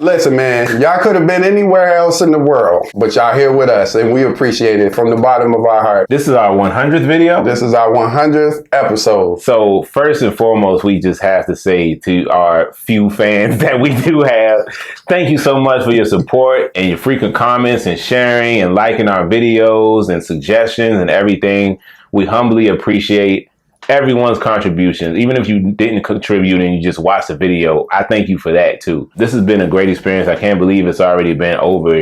Listen, man, y'all could have been anywhere else in the world, but y'all here with us, and we appreciate it from the bottom of our heart. This is our 100th video. This is our 100th episode. So first and foremost, we just have to say to our few fans that we do have, thank you so much for your support and your frequent comments and sharing and liking our videos and suggestions and everything. We humbly appreciate everyone's contributions. Even if you didn't contribute and you just watched the video, I thank you for that too. This has been a great experience. I can't believe it's already been over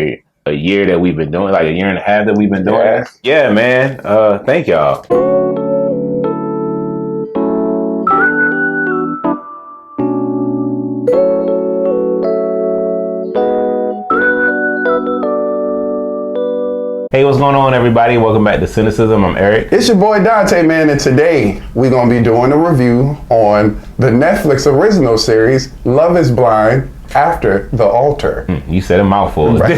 a year that we've been doing, like a year and a half that we've been doing this. Yeah, man. Thank y'all. Hey, what's going on, everybody? Welcome back to Cynicism. I'm Eric. It's your boy Dante, man, and today we're going to be doing a review on the Netflix original series, Love is Blind After the Altar. You said a mouthful. Right.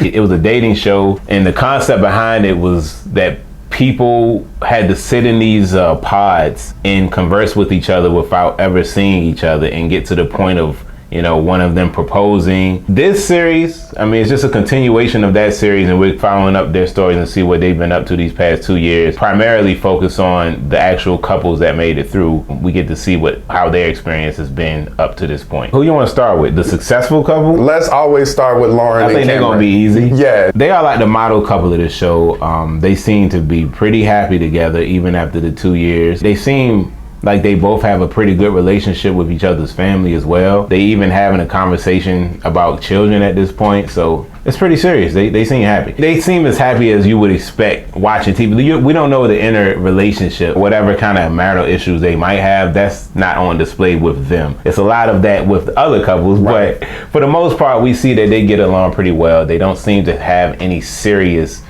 It was a dating show, and the concept behind it was that people had to sit in these pods and converse with each other without ever seeing each other and get to the point of, you know, one of them proposing. This series, I mean, it's just a continuation of that series, and we're following up their stories and see what they've been up to these past 2 years. Primarily focus on the actual couples that made it through. We get to see how their experience has been up to this point. Who you want to start with? The successful couple? Let's always start with Lauren and I think they're Cameron. gonna be easy. Yeah. They are like the model couple of this show. They seem to be pretty happy together even after the 2 years. They seem like they both have a pretty good relationship with each other's family as well. They even having a conversation about children at this point, so it's pretty serious. They seem happy. They seem as happy as you would expect watching TV. We don't know the inner relationship, whatever kind of marital issues they might have, that's not on display with them. It's a lot of that with other couples, right. But for the most part, we see that they get along pretty well. They don't seem to have any serious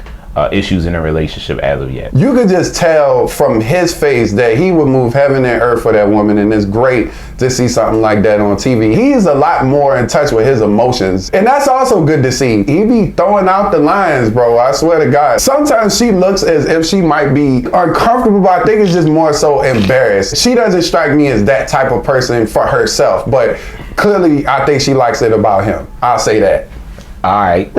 issues in a relationship as of yet. You could just tell from his face that he would move heaven and earth for that woman, and it's great to see something like that on TV. He's a lot more in touch with his emotions, and that's also good to see. He be throwing out the lines, bro. I swear to God. Sometimes she looks as if she might be uncomfortable, but I think it's just more so embarrassed. She doesn't strike me as that type of person for herself, but clearly I think she likes it about him. I'll say that. All right.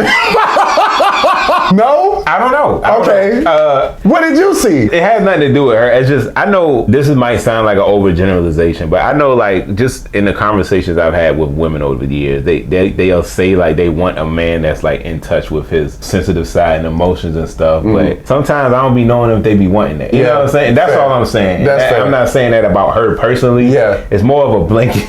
No? I don't know. Okay. What did you see? It has nothing to do with her. It's just, I know this might sound like an overgeneralization, but I know, like, just in the conversations I've had with women over the years, they'll say like they want a man that's like in touch with his sensitive side and emotions and stuff. But sometimes I don't be knowing if they be wanting that. You know what I'm saying? That's fair. All I'm saying. That's fair. I'm not saying that about her personally. Yeah. It's more of a blanket,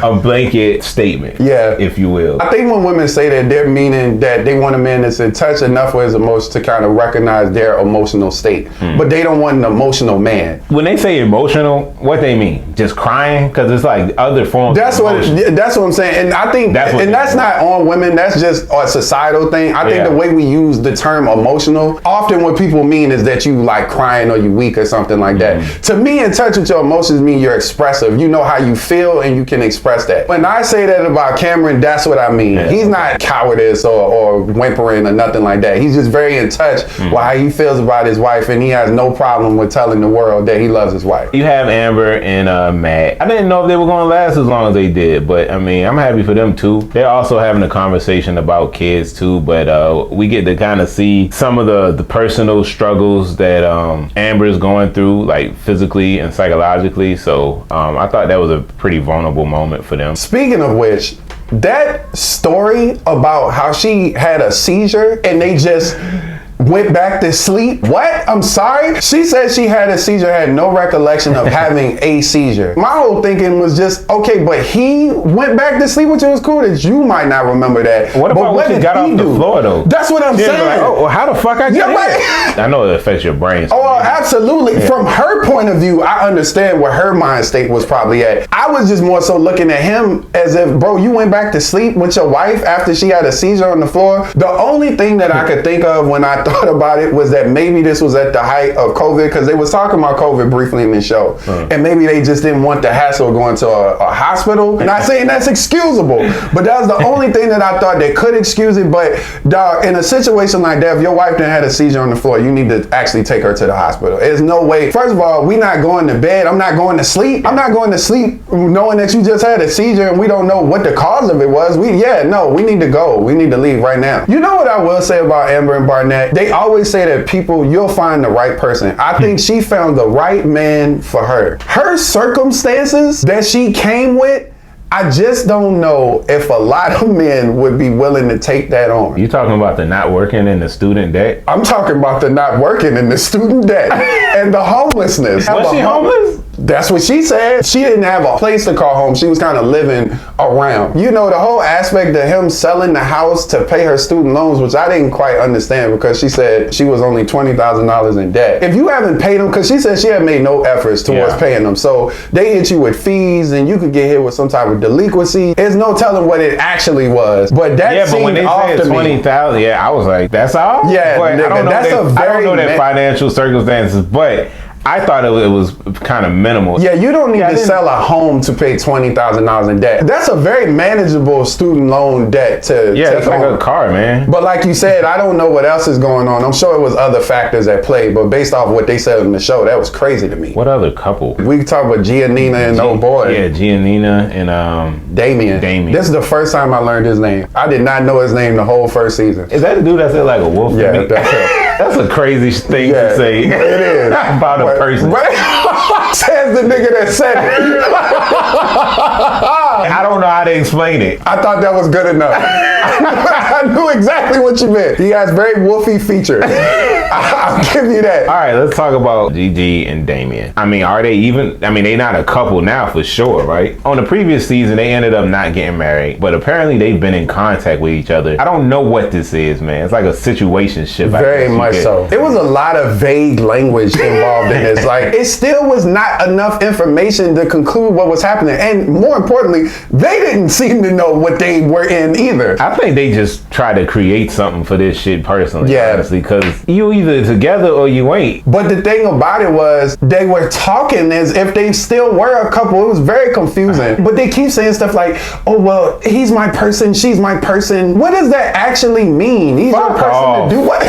a blanket statement. Yeah. If you will. I think when women say that, they're meaning that they want a man that's in touch enough with his emotions to kind of recognize their emotional state, but they don't want an emotional man. When they say emotional, what they mean? Just crying? Because it's like other forms. That's what I'm saying, and I think that's not on women. That's just a societal thing. I think the way we use the term emotional, often what people mean is that you like crying or you weak or something like that. To me, in touch with your emotions mean you're expressive. You know how you feel and you can express that. When I say that about Cameron, that's what I mean. He's not cowardice or whimpering or nothing like that. He's just very in touch with how he feels about his wife, and he has no problem with telling the world that he loves his wife. You have Amber and Matt. I didn't know if they were going to last as long as they did, but I mean, I'm happy for them too. They're also having a conversation about kids too, but we get to kind of see some of the personal struggles that Amber is going through, like physically and psychologically. So I thought that was a pretty vulnerable moment for them. Speaking of which, that story about how she had a seizure and they just went back to sleep. What? I'm sorry? She said she had a seizure, had no recollection of having a seizure. My whole thinking was just, okay, but he went back to sleep, which was cool that you might not remember that. What about when she got off the floor though? That's what I'm saying. Like, oh, well, how the fuck I get in? I know it affects your brain. Oh, absolutely. Yeah. From her point of view, I understand where her mind state was probably at. I was just more so looking at him as if, bro, you went back to sleep with your wife after she had a seizure on the floor. The only thing that I could think of when I thought thought about it was that maybe this was at the height of COVID, because they was talking about COVID briefly in the show. And maybe they just didn't want the hassle of going to a hospital. Not saying that's excusable, but that was the only thing that I thought that could excuse it. But dog, in a situation like that, if your wife done had a seizure on the floor, you need to actually take her to the hospital. There's no way. First of all, we not going to bed. I'm not going to sleep. I'm not going to sleep knowing that you just had a seizure and we don't know what the cause of it was. We need to go. We need to leave right now. You know what I will say about Amber and Barnett? They always say that people, you'll find the right person. I think she found the right man for her. Her circumstances that she came with, I just don't know if a lot of men would be willing to take that on. You talking about the not working and the student debt? I'm talking about the not working and the student debt and the homelessness. Was she homeless? That's what she said. She didn't have a place to call home. She was kind of living around. You know, the whole aspect of him selling the house to pay her student loans, which I didn't quite understand, because she said she was only $20,000 in debt. If you haven't paid them, because she said she had made no efforts towards paying them, so they hit you with fees and you could get hit with some type of delinquency. There's no telling what it actually was, but that seemed when they off said to me. 20,000, I was like, that's all? Yeah, but nigga, I don't know that financial circumstances, but I thought it was kind of minimal. Yeah, you don't need to sell a home to pay $20,000 in debt. That's a very manageable student loan debt to take it's like a car, man. But like you said, I don't know what else is going on. I'm sure it was other factors at play, but based off what they said in the show, that was crazy to me. What other couple? We can talk about Giannina and old boy. Yeah, Giannina and Damian. This is the first time I learned his name. I did not know his name the whole first season. Is that the dude that said like a wolf? Yeah, that's it. That's a crazy thing to say. It is. About a person. Says the nigga that said it. I don't know how to explain it. I thought that was good enough. I knew exactly what you meant. He has very woofy features. I'll give you that. All right, let's talk about Gigi and Damian. I mean, are they even? I mean, they not a couple now for sure, right? On the previous season, they ended up not getting married, but apparently they've been in contact with each other. I don't know what this is, man. It's like a situationship. Very much so. There was a lot of vague language involved in this. Like, it still was not enough information to conclude what was happening. And more importantly, they didn't seem to know what they were in either. I think they just try to create something for this shit personally, honestly, because you either together or you ain't. But the thing about it was, they were talking as if they still were a couple. It was very confusing. But they keep saying stuff like, oh, well, he's my person, she's my person. What does that actually mean? He's your person to do what?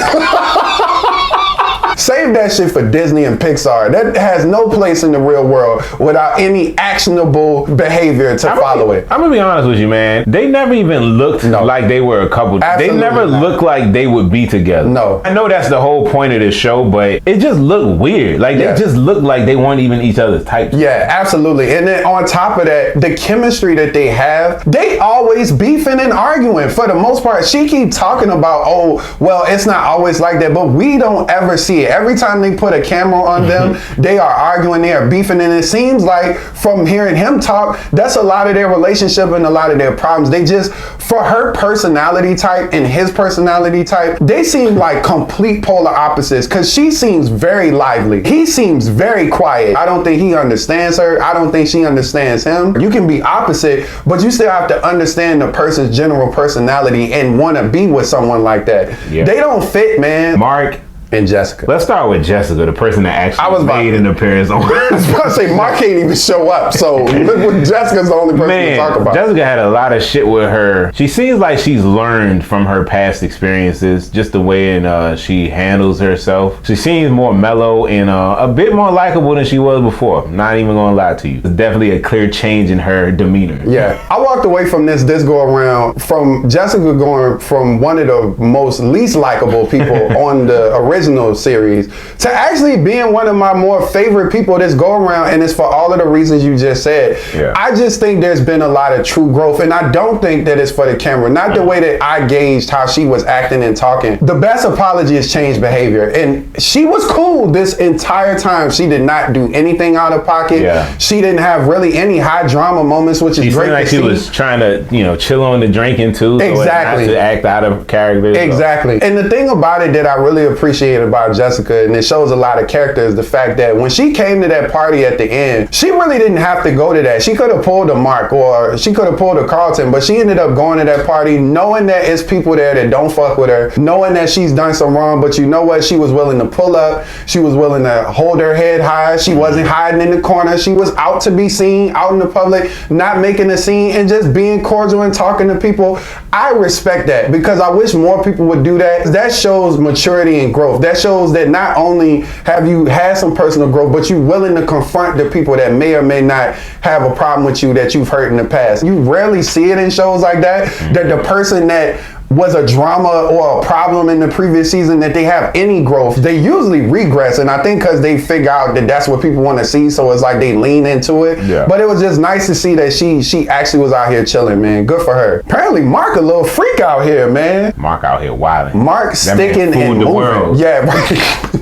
Save that shit for Disney and Pixar. That has no place in the real world without any actionable behavior to follow it. I'm gonna be honest with you, man. They never even looked like they were a couple. Absolutely they never looked like they would be together. No. I know that's the whole point of this show, but it just looked weird. Like they just looked like they weren't even each other's type. Yeah, absolutely. And then on top of that, the chemistry that they have, they always beefing and arguing. For the most part, she keep talking about, oh, well, it's not always like that, but we don't ever see it. Every time they put a camera on them, they are arguing, they are beefing, and it seems like from hearing him talk, that's a lot of their relationship and a lot of their problems. They just, for her personality type and his personality type, they seem like complete polar opposites, because she seems very lively. He seems very quiet. I don't think he understands her. I don't think she understands him. You can be opposite, but you still have to understand the person's general personality and want to be with someone like that. Yeah. They don't fit, man. Mark and Jessica. Let's start with Jessica, the person that actually made an appearance on. I was about to say, Mark can't even show up, so Jessica's the only person to talk about. Jessica had a lot of shit with her. She seems like she's learned from her past experiences, just the way she handles herself. She seems more mellow and a bit more likable than she was before. Not even gonna lie to you. There's definitely a clear change in her demeanor. Yeah. I walked away from this go around from Jessica going from one of the most least likable people on the original series to actually being one of my more favorite people this go around, and it's for all of the reasons you just said. I just think there's been a lot of true growth, and I don't think that it's for the camera. Not the way that I gauged how she was acting and talking. The best apology is change behavior, and she was cool this entire time. She did not do anything out of pocket. She didn't have really any high drama moments, which is great. Like she was trying to, chill on the drinking too. Exactly. So not to act out of character. Exactly. And the thing about it that I really appreciate appreciate about Jessica, and it shows a lot of character, is the fact that when she came to that party at the end, she really didn't have to go to that. She could have pulled a Mark or she could have pulled a Carlton, but she ended up going to that party knowing that it's people there that don't fuck with her, knowing that she's done some wrong, but you know what? She was willing to pull up. She was willing to hold her head high. She wasn't hiding in the corner. She was out to be seen, out in the public, not making a scene and just being cordial and talking to people. I respect that because I wish more people would do that. That shows maturity and growth. That shows that not only have you had some personal growth, but you're willing to confront the people that may or may not have a problem with you that you've hurt in the past. You rarely see it in shows like that, that the person that was a drama or a problem in the previous season, that they have any growth. They usually regress, and I think because they figure out that that's what people want to see, so it's like they lean into it. Yeah. But it was just nice to see that she actually was out here chilling, man. Good for her. Apparently Mark a little freak out here, man. Mark out here wilding. Mark sticking and moving. World. Yeah.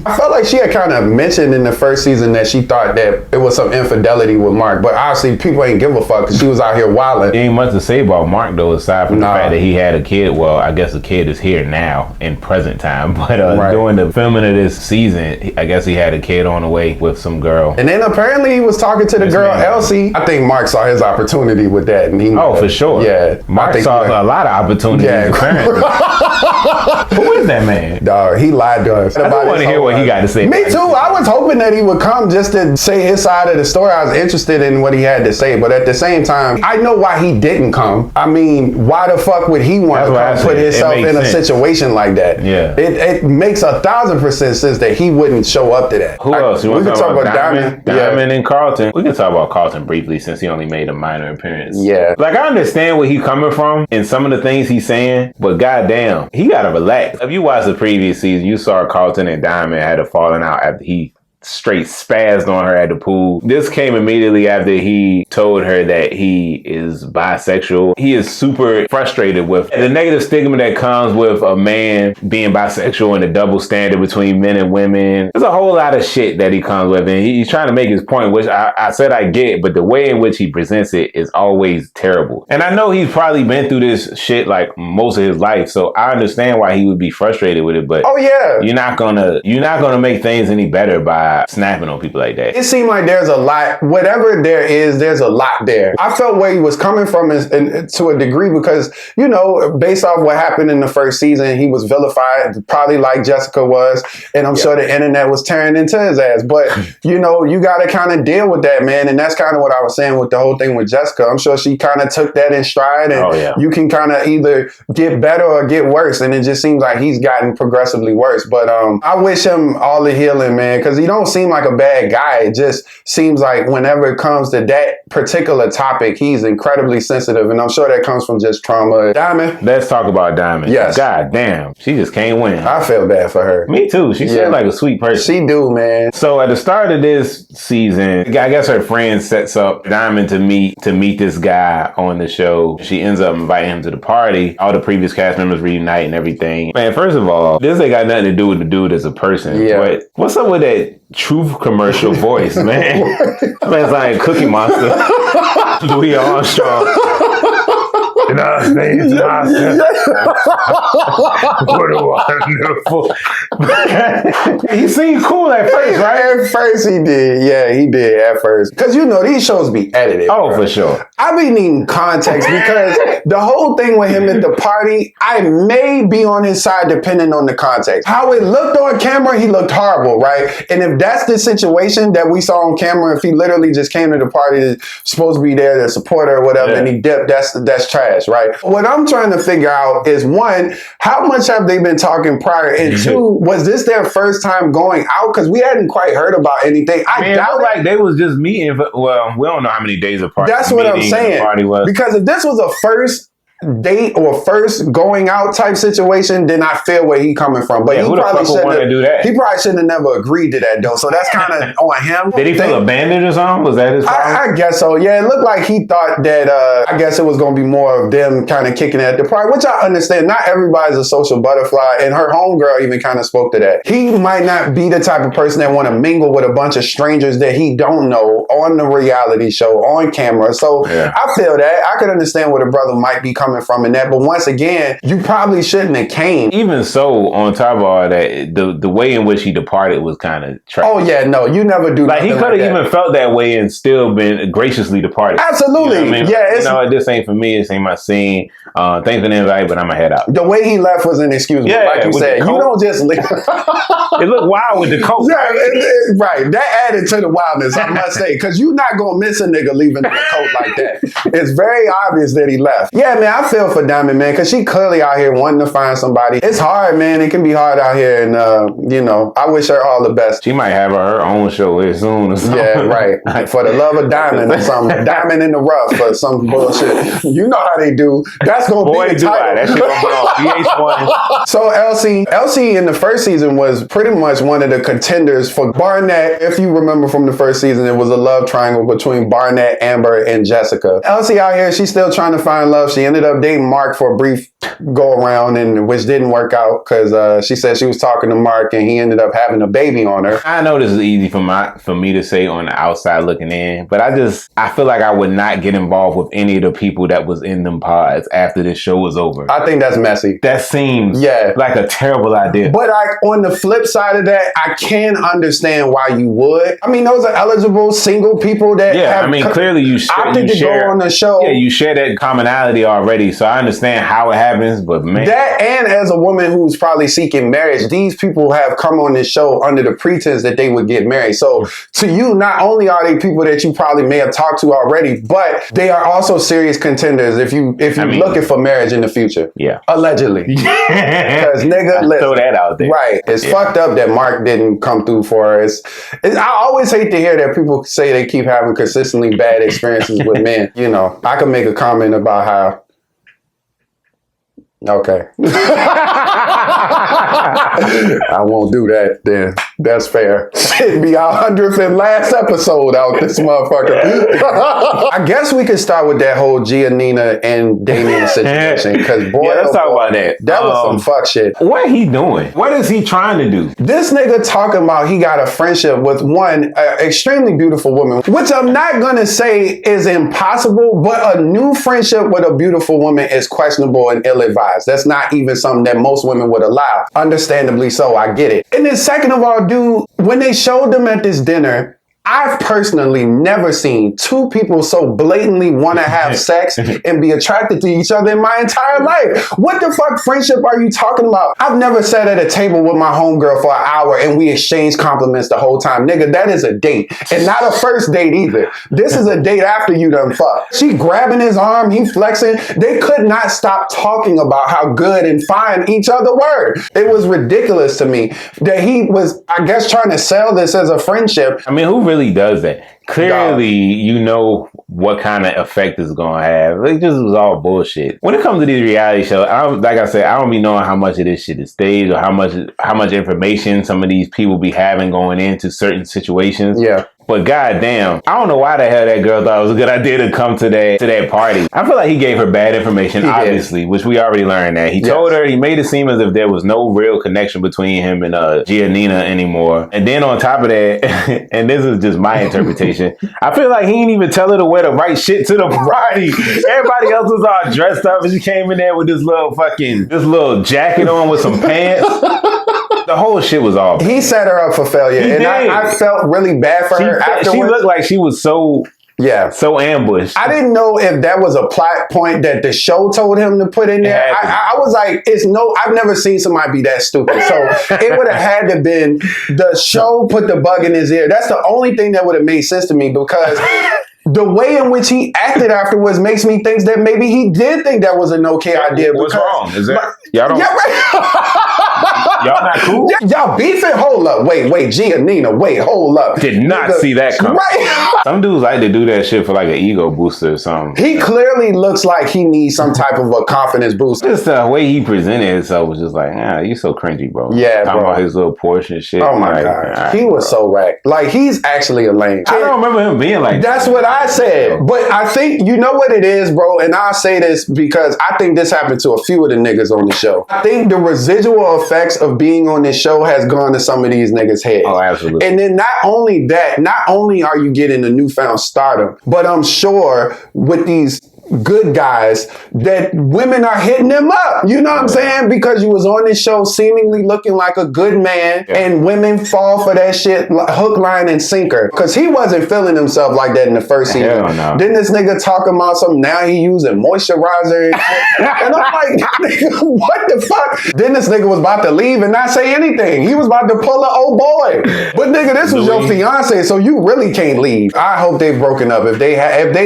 I felt like she had kind of mentioned in the first season that she thought that it was some infidelity with Mark, but obviously people ain't give a fuck because she was out here wilding. Ain't much to say about Mark though, aside from the fact that he had a kid. Well, I guess the kid is here now in present time, but during the filming of this season, I guess he had a kid on the way with some girl. And then apparently he was talking to the girl, Elsie. I think Mark saw his opportunity with that. And he for sure. Yeah. Mark saw a lot of opportunities. Yeah. Who is that man? Dog, he lied to us. I don't want to hear what he got to say. Me too. I was hoping that he would come just to say his side of the story. I was interested in what he had to say, but at the same time, I know why he didn't come. I mean, why the fuck would he want to come put himself in a situation like that? Yeah. It makes 1,000% sense that he wouldn't show up to that. Who else? We can talk about Diamond and Carlton. We can talk about Carlton briefly since he only made a minor appearance. Yeah. Like, I understand where he's coming from and some of the things he's saying, but goddamn, he gotta relax. If you watch the previous season, you saw Carlton and Diamond had a falling out after he straight spazzed on her at the pool. This came immediately after he told her that he is bisexual. He is super frustrated with the negative stigma that comes with a man being bisexual and the double standard between men and women. There's a whole lot of shit that he comes with, and he's trying to make his point, which I said I get, but the way in which he presents it is always terrible. And I know he's probably been through this shit like most of his life, so I understand why he would be frustrated with it, but you're not gonna make things any better by snapping on people like that. It seemed like there's a lot, whatever there is, there's a lot there. I felt where he was coming from to a degree because, you know, based off what happened in the first season, he was vilified, probably like Jessica was, and I'm sure the internet was tearing into his ass. But, you know, you got to kind of deal with that, man, and that's kind of what I was saying with the whole thing with Jessica. I'm sure she kind of took that in stride, and you can kind of either get better or get worse, and it just seems like he's gotten progressively worse. But I wish him all the healing, man, because he don't seem like a bad guy. It just seems like whenever it comes to that particular topic, he's incredibly sensitive, and I'm sure that comes from just trauma. Diamond. Let's talk about Diamond. Yes. God damn, she just can't win. I feel bad for her. Me too. She seems like a sweet person. She do, man. So at the start of this season, I guess her friend sets up Diamond to meet this guy on the show. She ends up inviting him to the party. All the previous cast members reunite and everything. Man, first of all, this ain't got nothing to do with the dude as a person. Yeah. But what's up with that Truth commercial voice, man? Man's like Cookie Monster. Louis Armstrong. And I say it's what a wonderful. He seemed cool at first, right? At first he did. Yeah, he did at first. Because, you know, these shows be edited. Oh, bro. For sure. I be needing context because the whole thing with him at the party, I may be on his side depending on the context. How it looked on camera, he looked horrible, right? And if that's the situation that we saw on camera, if he literally just came to the party, supposed to be there to support her or whatever, and he dipped, that's trash, right? What I'm trying to figure out is, one, how much have they been talking prior? And two, was this their first time going out? Because we hadn't quite heard about anything. I doubt like they was just meeting. Well, we don't know how many days apart. That's what I'm saying. Because if this was a first date or first going out type situation, then I feel where he coming from. But he probably shouldn't do that. He probably shouldn't have never agreed to that though. So that's kind of on him. Did he feel abandoned or something? Was that his problem? I guess so. Yeah, it looked like he thought that I guess it was going to be more of them kind of kicking at the party, which I understand. Not everybody's a social butterfly, and her homegirl even kind of spoke to that. He might not be the type of person that want to mingle with a bunch of strangers that he don't know on the reality show, on camera. So I feel that. I could understand where the brother might be coming coming from in that. But once again, you probably shouldn't have came. Even so, on top of all that, the way in which he departed was kind of trash. Oh yeah, no, you never do. Like he could have even felt that way and still been graciously departed. Absolutely, you know what I mean? Yeah. You know, this ain't for me. This ain't my scene. Thanks for the invite, but I'm gonna head out. The way he left was inexcusable. Yeah, like you said, you don't just leave. It looked wild with the coat. Yeah, right. That added to the wildness, I must say, because you're not gonna miss a nigga leaving in a coat like that. It's very obvious that he left. Yeah, man, I feel for Diamond, man, because she clearly out here wanting to find somebody. It's hard, man. It can be hard out here, and you know, I wish her all the best. She might have her own show here soon or something. Yeah, right. For the love of Diamond or something. Diamond in the rough or some bullshit. You know how they do. That's gonna be the title. That shit gonna be on VH1. So Elsie in the first season was pretty much one of the contenders for Barnett. If you remember from the first season, it was a love triangle between Barnett, Amber, and Jessica. Elsie out here, she's still trying to find love. She ended up dating Mark for a brief go around, and which didn't work out because she said she was talking to Mark and he ended up having a baby on her. I know this is easy for me to say on the outside looking in, but I feel like I would not get involved with any of the people that was in them pods after this show was over. I think that's messy. That seems like a terrible idea. But on the flip side of that, I can understand why you would. I mean, those are eligible single people that clearly you share go on the show. Yeah, you share that commonality already, so I understand how it happens, but man. That, and as a woman who's probably seeking marriage, these people have come on this show under the pretense that they would get married. So to you, not only are they people that you probably may have talked to already, but they are also serious contenders if you're looking for marriage in the future. Yeah. Allegedly. Because nigga, listen, throw that out there. Right. It's fucked up that Mark didn't come through for her. I always hate to hear that people say they keep having consistently bad experiences with men. You know, I can make a comment about how. Okay. I won't do that then. That's fair. It'd be our 100th and last episode out this motherfucker. I guess we could start with that whole Giannina and Damian situation. Because boy, let's talk about that. That was some fuck shit. What he doing? What is he trying to do? This nigga talking about he got a friendship with one extremely beautiful woman, which I'm not gonna say is impossible, but a new friendship with a beautiful woman is questionable and ill-advised. That's not even something that most women would allow. Understandably so, I get it. And then second of all, dude, when they showed them at this dinner, I've personally never seen two people so blatantly want to have sex and be attracted to each other in my entire life. What the fuck friendship are you talking about? I've never sat at a table with my homegirl for an hour and we exchanged compliments the whole time. Nigga, that is a date. And not a first date either. This is a date after you done fucked. She grabbing his arm, he flexing. They could not stop talking about how good and fine each other were. It was ridiculous to me that he was, I guess, trying to sell this as a friendship. I mean, who really does that? Clearly, you know what kind of effect it's gonna have. It just was all bullshit. When it comes to these reality shows, like I said, I don't be knowing how much of this shit is staged or how much information some of these people be having going into certain situations. Yeah. But goddamn, I don't know why the hell that girl thought it was a good idea to come to that party. I feel like he gave her bad information, obviously, which we already learned that. He told her, he made it seem as if there was no real connection between him and Giannina anymore. And then on top of that, and this is just my interpretation, I feel like he didn't even tell her to wear the right shit to the party. Everybody else was all dressed up and she came in there with this little jacket on with some pants. The whole shit was off. He set her up for failure. I felt really bad for her afterwards. She looked like she was so ambushed. I didn't know if that was a plot point that the show told him to put in there. I was like, I've never seen somebody be that stupid. So it would have had to been the show put the bug in his ear. That's the only thing that would have made sense to me because the way in which he acted afterwards makes me think that maybe he did think that was an okay idea. What's wrong? Is that y'all don't? Yeah, right. Y'all not cool? Y'all beefing? Hold up. Wait, Giannina. Wait, hold up. Did not see that coming. Right. Some dudes like to do that shit for like an ego booster or something. He clearly looks like he needs some type of a confidence boost. Just the way he presented himself was just like, you so cringy, bro. Yeah, talking bro. about his little Porsche and shit. Oh my God. He was so whack. Like, he's actually a lame. I don't remember him being like That's what I said. But I think, you know what it is, bro? And I'll say this because I think this happened to a few of the niggas on the show. I think the residual effects of being on this show has gone to some of these niggas' heads. Oh, absolutely. And then not only are you getting a newfound stardom, but I'm sure with these good guys that women are hitting them up. You know what I'm saying? Because you was on this show seemingly looking like a good man, and women fall for that shit hook, line, and sinker. Because he wasn't feeling himself like that in the first season. No. Then this nigga talking about something, now he using moisturizer and shit. And I'm like, nigga, what the fuck? Then this nigga was about to leave and not say anything. He was about to pull a old boy. But nigga, this was your fiance, so you really can't leave. I hope they've broken up. If they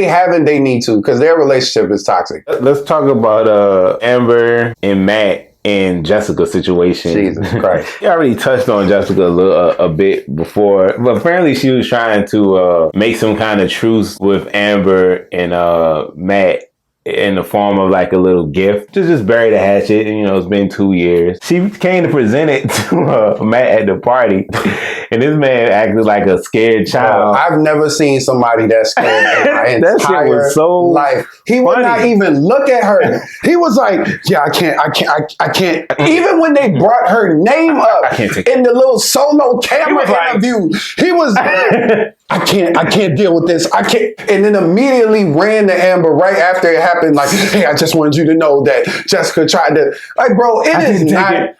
haven't, they need to, because their relationship is toxic. Let's talk about Amber and Matt and Jessica's situation. Jesus Christ. You already touched on Jessica a bit before, but apparently she was trying to make some kind of truce with Amber and Matt in the form of like a little gift to just bury the hatchet. And, you know, it's been 2 years. She came to present it to Matt at the party, and this man acted like a scared child. I've never seen somebody that scared in my that shit entire was so life. He would not even look at her. He was like, yeah, I can't. Even when they brought her name up in the little solo camera interview, he was I can't deal with this. I can't. And then immediately ran to Amber right after it happened. Like, hey, I just wanted you to know that Jessica tried to. Like, bro, I didn't take it.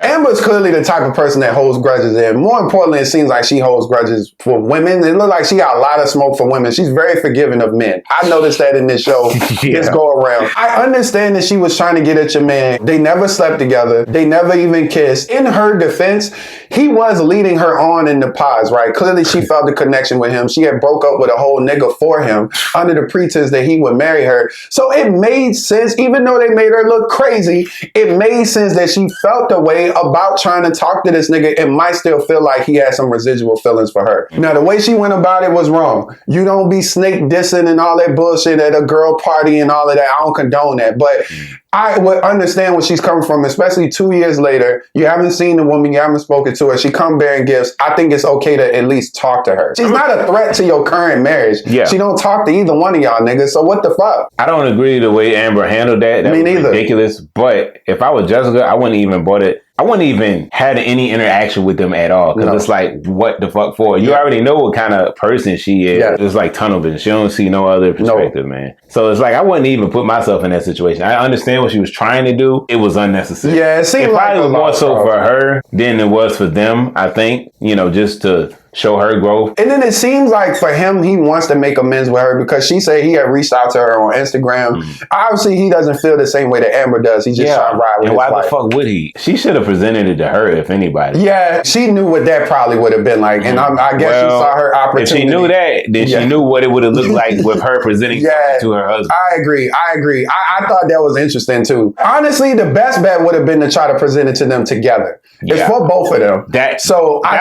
Amber's clearly the type of person that holds grudges, and more importantly, it seems like she holds grudges for women. It looks like she got a lot of smoke for women. She's very forgiving of men. I noticed that in this show. This go around. I understand that she was trying to get at your man. They never slept together. They never even kissed. In her defense, he was leading her on in the pods, right? Clearly, she felt the connection with him. She had broke up with a whole nigga for him under the pretense that he would marry her. So it made sense, even though they made her look crazy, it made sense that she felt the way about trying to talk to this nigga and might still feel like he had some residual feelings for her. Now, the way she went about it was wrong. You don't be snake dissing and all that bullshit at a girl party and all of that. I don't condone that. But I would understand where she's coming from, especially 2 years later. You haven't seen the woman, you haven't spoken to her. She come bearing gifts. I think it's okay to at least talk to her. She's not a threat to your current marriage. Yeah. She don't talk to either one of y'all niggas. So what the fuck? I don't agree the way Amber handled that. That was ridiculous. But if I was Jessica, I wouldn't even bought it. I wouldn't even had any interaction with them at all. Because it's like, what the fuck for? You already know what kind of person she is. Yeah. It's like tunnel vision. She don't see no other perspective, man. So it's like, I wouldn't even put myself in that situation. I understand what she was trying to do. It was unnecessary. Yeah, it seemed like it was more so for her than it was for them, I think. You know, just to show her growth. And then it seems like for him, he wants to make amends with her because she said he had reached out to her on Instagram. Obviously, he doesn't feel the same way that Amber does. He's just trying to ride with his wife. And why the fuck would he? She should have presented it to her, if anybody. Yeah, she knew what that probably would have been like. And I guess she saw her opportunity. If she knew that, then she knew what it would have looked like with her presenting to her husband. I agree. I thought that was interesting too. Honestly, the best bet would have been to try to present it to them together. It's for both of them. I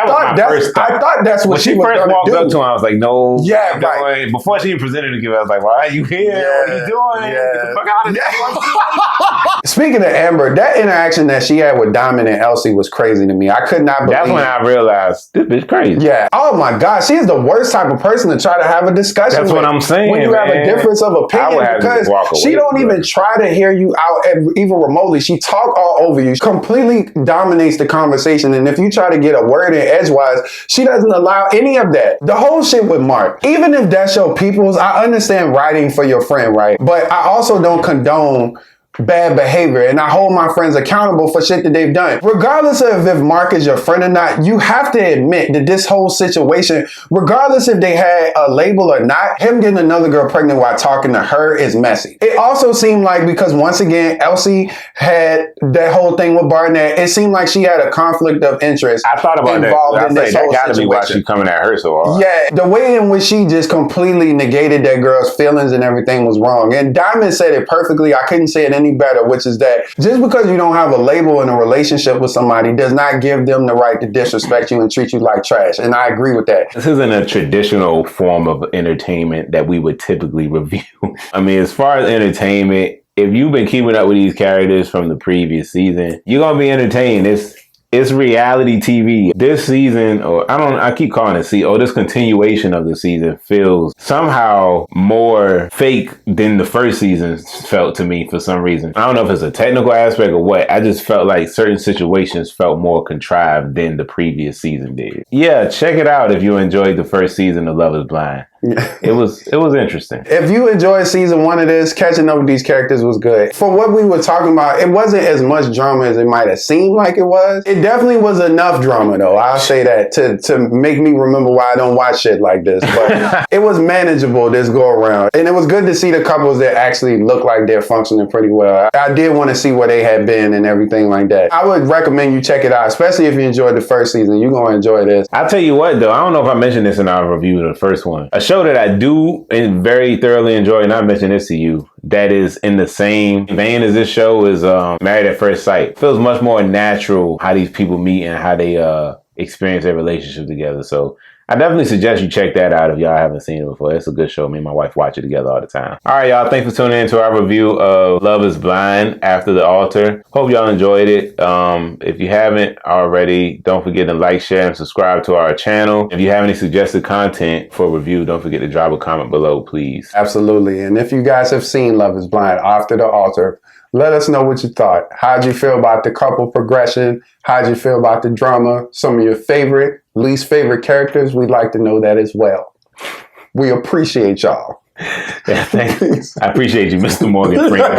thought that's what she was first walked do. up to him. I was like, no. Yeah, right. Before she presented it, I was like, why are you here? What are you doing? Get the fuck out of here. Speaking of Amber, that interaction that she had with Damian and Elsie was crazy to me. I could not believe. That's when I realized this bitch crazy. Yeah. Oh my God, she's the worst type of person to try to have a discussion with. That's what I'm saying. When you have a difference of opinion, because she don't even try to hear you out even remotely. She talk all over you. She completely dominates the conversation, and if you try to get a word in edgewise, she doesn't allow any of that. The whole shit with Mark, even if that's your people's, I understand writing for your friend, right? But I also don't condone bad behavior, and I hold my friends accountable for shit that they've done. Regardless of if Mark is your friend or not, you have to admit that this whole situation, regardless if they had a label or not, him getting another girl pregnant while talking to her is messy. It also seemed like, because once again, Elsie had that whole thing with Barnett, it seemed like she had a conflict of interest. I thought about involved in this whole that gotta situation. be why she coming at her so hard. Yeah, the way in which she just completely negated that girl's feelings and everything was wrong. And Diamond said it perfectly. I couldn't say it any better, which is that just because you don't have a label in a relationship with somebody does not give them the right to disrespect you and treat you like trash. And I agree with that. This isn't a traditional form of entertainment that we would typically review. I mean, as far as entertainment, if you've been keeping up with these characters from the previous season, you're going to be entertained. It's reality TV. This season, I keep calling it this continuation of the season feels somehow more fake than the first season felt to me for some reason. I don't know if it's a technical aspect or what. I just felt like certain situations felt more contrived than the previous season did. Yeah, check it out if you enjoyed the first season of Love is Blind. it was interesting. If you enjoyed season 1 of this, catching up with these characters was good. For what we were talking about, it wasn't as much drama as it might have seemed like it was. It definitely was enough drama, though. I'll say that to make me remember why I don't watch shit like this. But it was manageable this go around, and it was good to see the couples that actually look like they're functioning pretty well. I did want to see where they had been and everything like that. I would recommend you check it out, especially if you enjoyed the first season. You're gonna enjoy this. I'll tell you what, though. I don't know if I mentioned this in our review of the first one. A show that I do and very thoroughly enjoy, and I mentioned this to you, that is in the same vein as this show is Married at First Sight. Feels much more natural how these people meet and how they experience their relationship together. So I definitely suggest you check that out if y'all haven't seen it before. It's a good show. Me and my wife watch it together all the time. All right, y'all. Thanks for tuning in to our review of Love is Blind After the Altar. Hope y'all enjoyed it. If you haven't already, don't forget to like, share, and subscribe to our channel. If you have any suggested content for review, don't forget to drop a comment below, please. Absolutely. And if you guys have seen Love is Blind After the Altar, let us know what you thought. How'd you feel about the couple progression? How'd you feel about the drama? Some of your favorite, least favorite characters? We'd like to know that as well. We appreciate y'all. Yeah, thanks. I appreciate you, Mr. Morgan Freeman.